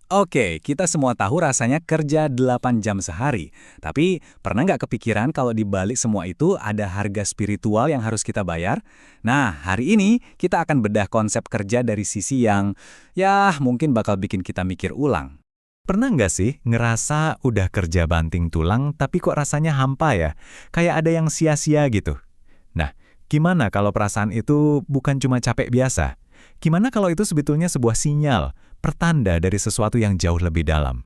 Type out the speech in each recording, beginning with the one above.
Oke, kita semua tahu rasanya kerja 8 jam sehari. Tapi, pernah nggak kepikiran kalau di balik semua itu ada harga spiritual yang harus kita bayar? Nah, hari ini kita akan bedah konsep kerja dari sisi yang, ya, mungkin bakal bikin kita mikir ulang. Pernah nggak sih ngerasa udah kerja banting tulang tapi kok rasanya hampa ya? Kayak ada yang sia-sia gitu. Nah, gimana kalau perasaan itu bukan cuma capek biasa? Gimana kalau itu sebetulnya sebuah sinyal, pertanda dari sesuatu yang jauh lebih dalam?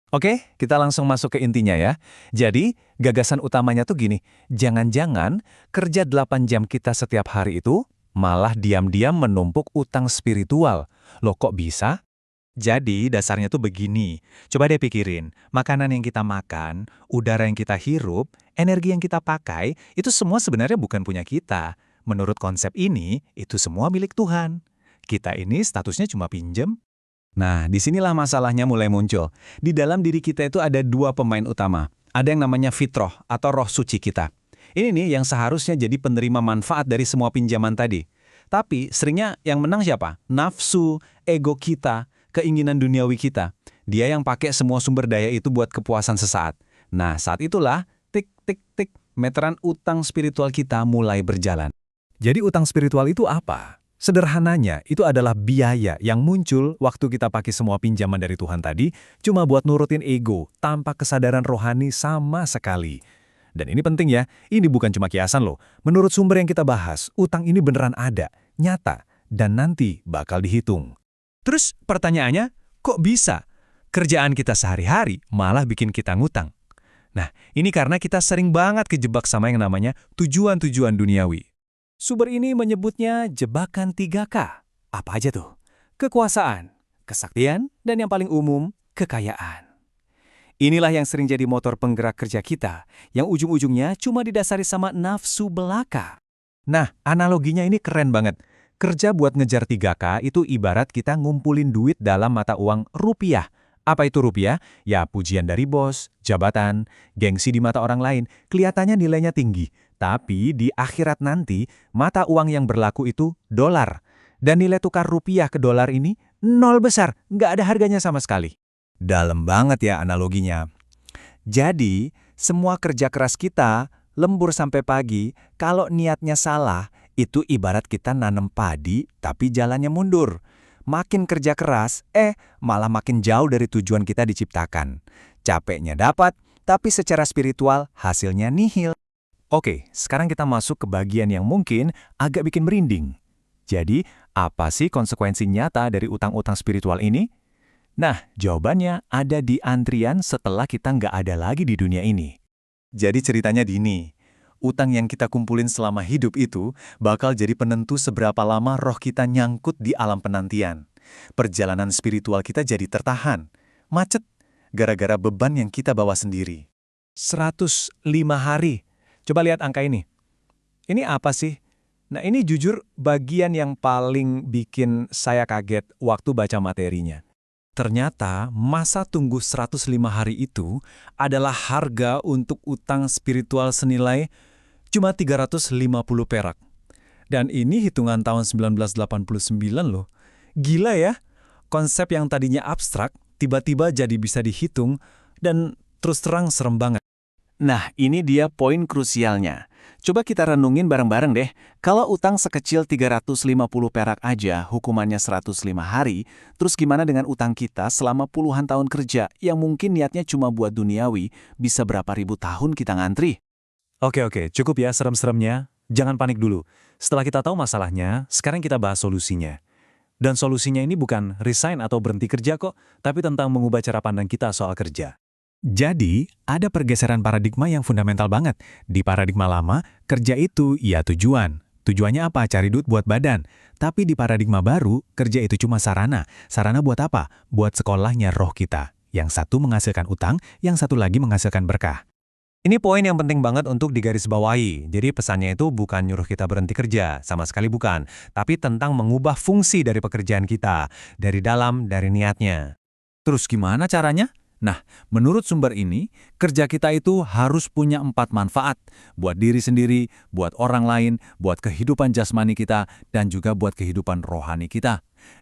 Oke, kita langsung masuk ke intinya ya. Jadi, gagasan utamanya tuh gini, jangan-jangan kerja 8 jam kita setiap hari itu malah diam-diam menumpuk utang spiritual. Loh kok bisa? Jadi, dasarnya tuh begini. Coba deh pikirin, makanan yang kita makan, udara yang kita hirup, energi yang kita pakai, itu semua sebenarnya bukan punya kita. Menurut konsep ini, itu semua milik Tuhan. Kita ini statusnya cuma pinjem. Nah, disinilah masalahnya mulai muncul. Di dalam diri kita itu ada dua pemain utama. Ada yang namanya fitroh atau roh suci kita. Ini nih yang seharusnya jadi penerima manfaat dari semua pinjaman tadi. Tapi seringnya yang menang siapa? Nafsu, ego kita, keinginan duniawi kita. Dia yang pakai semua sumber daya itu buat kepuasan sesaat. Nah, saat itulah tik tik tik meteran utang spiritual kita mulai berjalan. Jadi utang spiritual itu apa? Sederhananya, itu adalah biaya yang muncul waktu kita pakai semua pinjaman dari Tuhan tadi cuma buat nurutin ego tanpa kesadaran rohani sama sekali. Dan ini penting ya, ini bukan cuma kiasan loh. Menurut sumber yang kita bahas, utang ini beneran ada, nyata, dan nanti bakal dihitung. Terus pertanyaannya, kok bisa? Kerjaan kita sehari-hari malah bikin kita ngutang. Nah, ini karena kita sering banget kejebak sama yang namanya tujuan-tujuan duniawi. Sumber ini menyebutnya jebakan 3K. Apa aja tuh? Kekuasaan, kesaktian, dan yang paling umum, kekayaan. Inilah yang sering jadi motor penggerak kerja kita, yang ujung-ujungnya cuma didasari sama nafsu belaka. Nah, analoginya ini keren banget. Kerja buat ngejar 3K itu ibarat kita ngumpulin duit dalam mata uang rupiah. Apa itu rupiah? Ya pujian dari bos, jabatan, gengsi di mata orang lain. Kelihatannya nilainya tinggi. Tapi di akhirat nanti, mata uang yang berlaku itu dolar. Dan nilai tukar rupiah ke dolar ini nol besar, nggak ada harganya sama sekali. Dalam banget ya analoginya. Jadi, semua kerja keras kita, lembur sampai pagi, kalau niatnya salah, itu ibarat kita nanam padi tapi jalannya mundur. Makin kerja keras, malah makin jauh dari tujuan kita diciptakan. Capeknya dapat, tapi secara spiritual hasilnya nihil. Oke, sekarang kita masuk ke bagian yang mungkin agak bikin merinding. Jadi, apa sih konsekuensi nyata dari utang-utang spiritual ini? Nah, jawabannya ada di antrian setelah kita nggak ada lagi di dunia ini. Jadi ceritanya gini, utang yang kita kumpulin selama hidup itu bakal jadi penentu seberapa lama roh kita nyangkut di alam penantian. Perjalanan spiritual kita jadi tertahan, macet, gara-gara beban yang kita bawa sendiri. 105 hari. Coba lihat angka ini. Ini apa sih? Nah, ini jujur bagian yang paling bikin saya kaget waktu baca materinya. Ternyata masa tunggu 105 hari itu adalah harga untuk utang spiritual senilai cuma 350 perak. Dan ini hitungan tahun 1989 loh. Gila ya, konsep yang tadinya abstrak tiba-tiba jadi bisa dihitung dan terus terang serem banget. Nah, ini dia poin krusialnya. Coba kita renungin bareng-bareng deh. Kalau utang sekecil 350 perak aja, hukumannya 105 hari, terus gimana dengan utang kita selama puluhan tahun kerja yang mungkin niatnya cuma buat duniawi, bisa berapa ribu tahun kita ngantri? Oke, cukup ya serem-seremnya. Jangan panik dulu. Setelah kita tahu masalahnya, sekarang kita bahas solusinya. Dan solusinya ini bukan resign atau berhenti kerja kok, tapi tentang mengubah cara pandang kita soal kerja. Jadi, ada pergeseran paradigma yang fundamental banget. Di paradigma lama, kerja itu ya tujuan. Tujuannya apa? Cari duit buat badan. Tapi di paradigma baru, kerja itu cuma sarana. Sarana buat apa? Buat sekolahnya roh kita. Yang satu menghasilkan utang, yang satu lagi menghasilkan berkah. Ini poin yang penting banget untuk digarisbawahi. Jadi pesannya itu bukan nyuruh kita berhenti kerja, sama sekali bukan. Tapi tentang mengubah fungsi dari pekerjaan kita. Dari dalam, dari niatnya. Terus gimana caranya? Nah, menurut sumber ini, kerja kita itu harus punya 4 manfaat. Buat diri sendiri, buat orang lain, buat kehidupan jasmani kita, dan juga buat kehidupan rohani kita.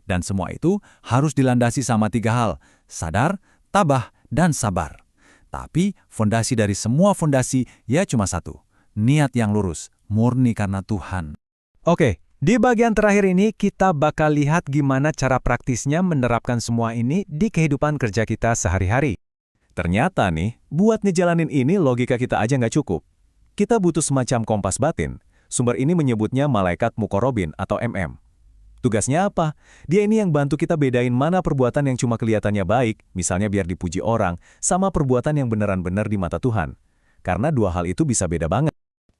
Dan semua itu harus dilandasi sama 3 hal, sadar, tabah, dan sabar. Tapi fondasi dari semua fondasi ya cuma satu, niat yang lurus, murni karena Tuhan. Oke, di bagian terakhir ini kita bakal lihat gimana cara praktisnya menerapkan semua ini di kehidupan kerja kita sehari-hari. Ternyata nih, buat ngejalanin ini logika kita aja nggak cukup. Kita butuh semacam kompas batin. Sumber ini menyebutnya malaikat mukorobin atau MM. Tugasnya apa? Dia ini yang bantu kita bedain mana perbuatan yang cuma kelihatannya baik, misalnya biar dipuji orang, sama perbuatan yang beneran-bener di mata Tuhan. Karena dua hal itu bisa beda banget.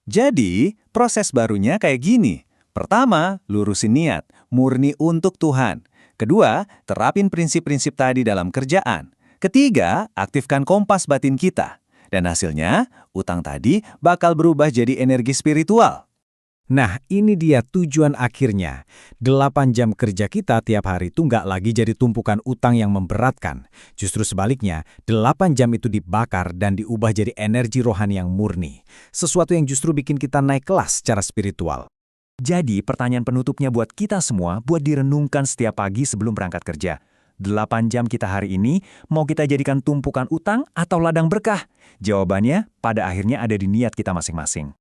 Jadi, proses barunya kayak gini. Pertama, lurusin niat, murni untuk Tuhan. Kedua, terapin prinsip-prinsip tadi dalam kerjaan. Ketiga, aktifkan kompas batin kita. Dan hasilnya, utang tadi bakal berubah jadi energi spiritual. Nah, ini dia tujuan akhirnya. 8 jam kerja kita tiap hari itu nggak lagi jadi tumpukan utang yang memberatkan. Justru sebaliknya, 8 jam itu dibakar dan diubah jadi energi rohani yang murni. Sesuatu yang justru bikin kita naik kelas secara spiritual. Jadi, pertanyaan penutupnya buat kita semua, buat direnungkan setiap pagi sebelum berangkat kerja. 8 jam kita hari ini, mau kita jadikan tumpukan utang atau ladang berkah? Jawabannya pada akhirnya ada di niat kita masing-masing.